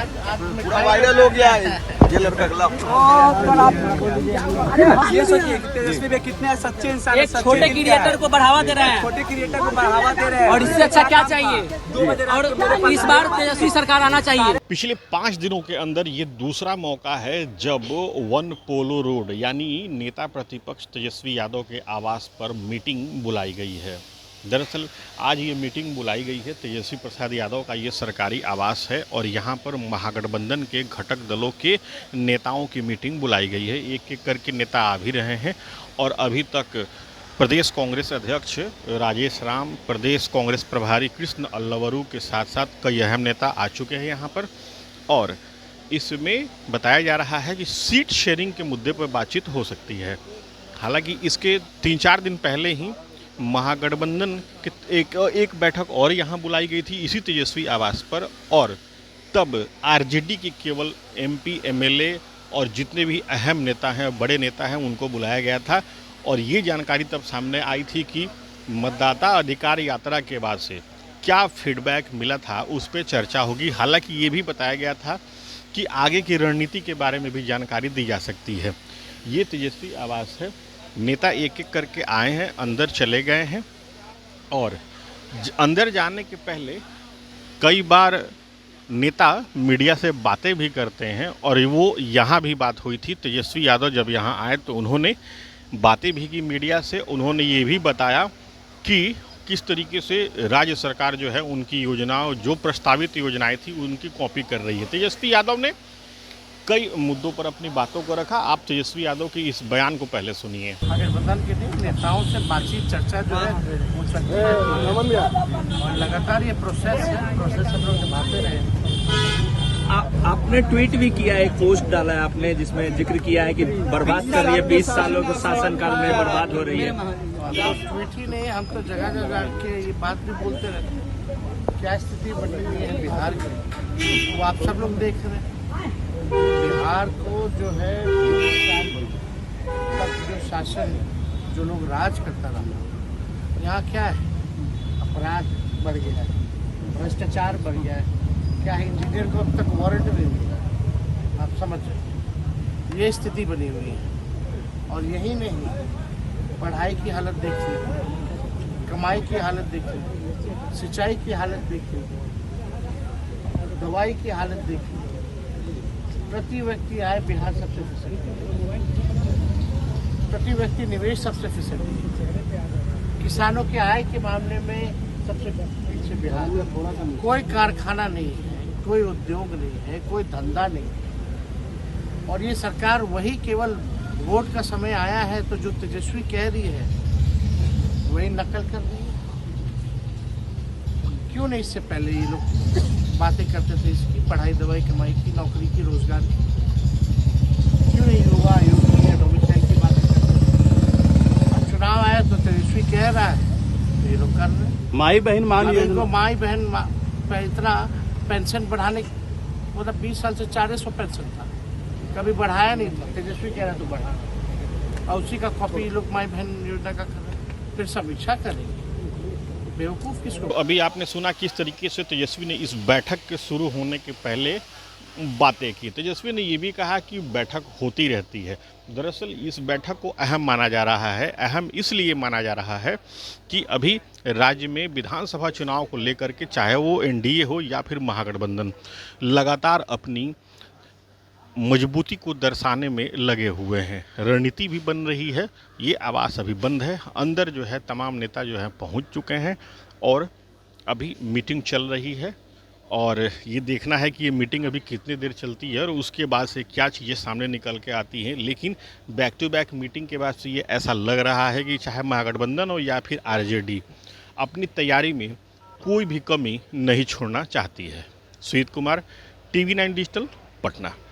पूरा वायरल हो गया है ये लड़का खिलाफ। ये सोचिए कि तेजस्वी भाई कितने सच्चे इंसान हैं, एक सच्चे छोटे दिल के क्रिएटर हैं। को बढ़ावा दे रहे हैं छोटे क्रिएटर को बढ़ावा दे रहे हैं। और इससे अच्छा क्या चाहिए। 2 बजे रात को मेरे और पास इस बार तेजस्वी सरकार आना चाहिए। पिछले 5 दिनों के अंदर ये दूसरा मौका है जब वन पोलो रोड यानी नेता प्रतिपक्ष तेजस्वी यादव के आवास पर मीटिंग बुलाई गई है। दरअसल आज ये मीटिंग बुलाई गई है तेजस्वी प्रसाद यादव का ये सरकारी आवास है और यहाँ पर महागठबंधन के घटक दलों के नेताओं की मीटिंग बुलाई गई है। एक एक करके नेता आ भी रहे हैं और अभी तक प्रदेश कांग्रेस अध्यक्ष राजेश राम, प्रदेश कांग्रेस प्रभारी कृष्ण अल्लवरू के साथ साथ कई अहम नेता आ चुके हैं यहाँ पर। और इसमें बताया जा रहा है कि सीट शेयरिंग के मुद्दे पर बातचीत हो सकती है। हालांकि इसके 3-4 दिन पहले ही महागठबंधन की एक बैठक और यहाँ बुलाई गई थी इसी तेजस्वी आवास पर और तब आरजेडी के केवल एमपी, एमएलए और जितने भी अहम नेता हैं, बड़े नेता हैं, उनको बुलाया गया था। और ये जानकारी तब सामने आई थी कि मतदाता अधिकार यात्रा के बाद से क्या फीडबैक मिला था उस पर चर्चा होगी। हालांकि ये भी बताया गया था कि आगे की रणनीति के बारे में भी जानकारी दी जा सकती है। ये तेजस्वी आवास है, नेता एक एक करके आए हैं, अंदर चले गए हैं और अंदर जाने के पहले कई बार नेता मीडिया से बातें भी करते हैं और वो यहाँ भी बात हुई थी। तेजस्वी यादव जब यहाँ आए तो उन्होंने बातें भी की मीडिया से। उन्होंने ये भी बताया कि किस तरीके से राज्य सरकार जो है उनकी योजनाओं, जो प्रस्तावित योजनाएं थी, उनकी कॉपी कर रही है। तेजस्वी यादव ने कई मुद्दों पर अपनी बातों को रखा। आप तेजस्वी यादव की इस बयान को पहले सुनिए। गठबंधन के लिए नेताओं से बातचीत, चर्चा जो है वो चलती रहती है और लगातार ये प्रोसेस हम लोग निभाते रहे। आपने ट्वीट भी किया, एक पोस्ट डाला है आपने जिसमें जिक्र किया है कि बर्बाद कर रही है, 20 सालों के शासनकाल में बर्बाद हो रही है। ट्वीट ही नहीं, हम तो जगह जगह के ये बात भी बोलते रहते हैं। क्या स्थिति बनी हुई है बिहार की, वो आप सब लोग देख रहे हैं। बिहार को जो है तक जो शासन, जो लोग राज करता रहा, यहाँ क्या है, अपराध बढ़ गया है, भ्रष्टाचार बढ़ गया है। क्या है, इंजीनियर को अब तक वारंट नहीं मिला, आप समझ रहे, ये स्थिति बनी हुई है। और यही नहीं, पढ़ाई की हालत देख लीजिए, कमाई की हालत देख लीजिए, सिंचाई की हालत देख लीजिए, दवाई की हालत देख लीजिए। प्रति व्यक्ति आय बिहार सबसे फिसलती, प्रति व्यक्ति निवेश सबसे फिसलती, किसानों के आय के मामले में सबसे पीछे बिहार। कोई कारखाना नहीं है, कोई उद्योग नहीं है, कोई धंधा नहीं है। और ये सरकार वही केवल वोट का समय आया है तो जो तेजस्वी कह रही है वही नकल कर रही है। क्यों नहीं इससे पहले ये लोग बातें करते थे इसकी, पढ़ाई, दवाई, कमाई की, नौकरी की, रोजगार की? क्यों नहीं युवा आयोग की, डोमिसाइल की बातें करते थे? अब चुनाव आया तो तेजस्वी कह रहा है तो ये लोग कर रहे हैं। माई बहन मान इनको माई बहन इतना पेंशन बढ़ाने, मतलब 20 साल से 400 पेंशन था, कभी बढ़ाया नहीं था। तेजस्वी कह रहा तो बढ़ा, और उसी का कॉपी लोग माई बहन योजना का कर रहे हैं। फिर समीक्षा करेंगे, बेवकूफ़ किसको। अभी आपने सुना किस तरीके से तेजस्वी ने इस बैठक के शुरू होने के पहले बातें की। तेजस्वी ने ये भी कहा कि बैठक होती रहती है। दरअसल इस बैठक को अहम माना जा रहा है। अहम इसलिए माना जा रहा है कि अभी राज्य में विधानसभा चुनाव को लेकर के, चाहे वो एनडीए हो या फिर महागठबंधन, लगातार अपनी मजबूती को दर्शाने में लगे हुए हैं। रणनीति भी बन रही है। ये आवास अभी बंद है, अंदर जो है तमाम नेता जो है पहुंच चुके हैं और अभी मीटिंग चल रही है और ये देखना है कि ये मीटिंग अभी कितनी देर चलती है और उसके बाद से क्या चीज़ें सामने निकल के आती हैं। लेकिन बैक टू बैक मीटिंग के बाद से ये ऐसा लग रहा है कि चाहे महागठबंधन हो या फिर आरजेडी अपनी तैयारी में कोई भी कमी नहीं छोड़ना चाहती है। Sujit Kumar, TV9 digital, Patna.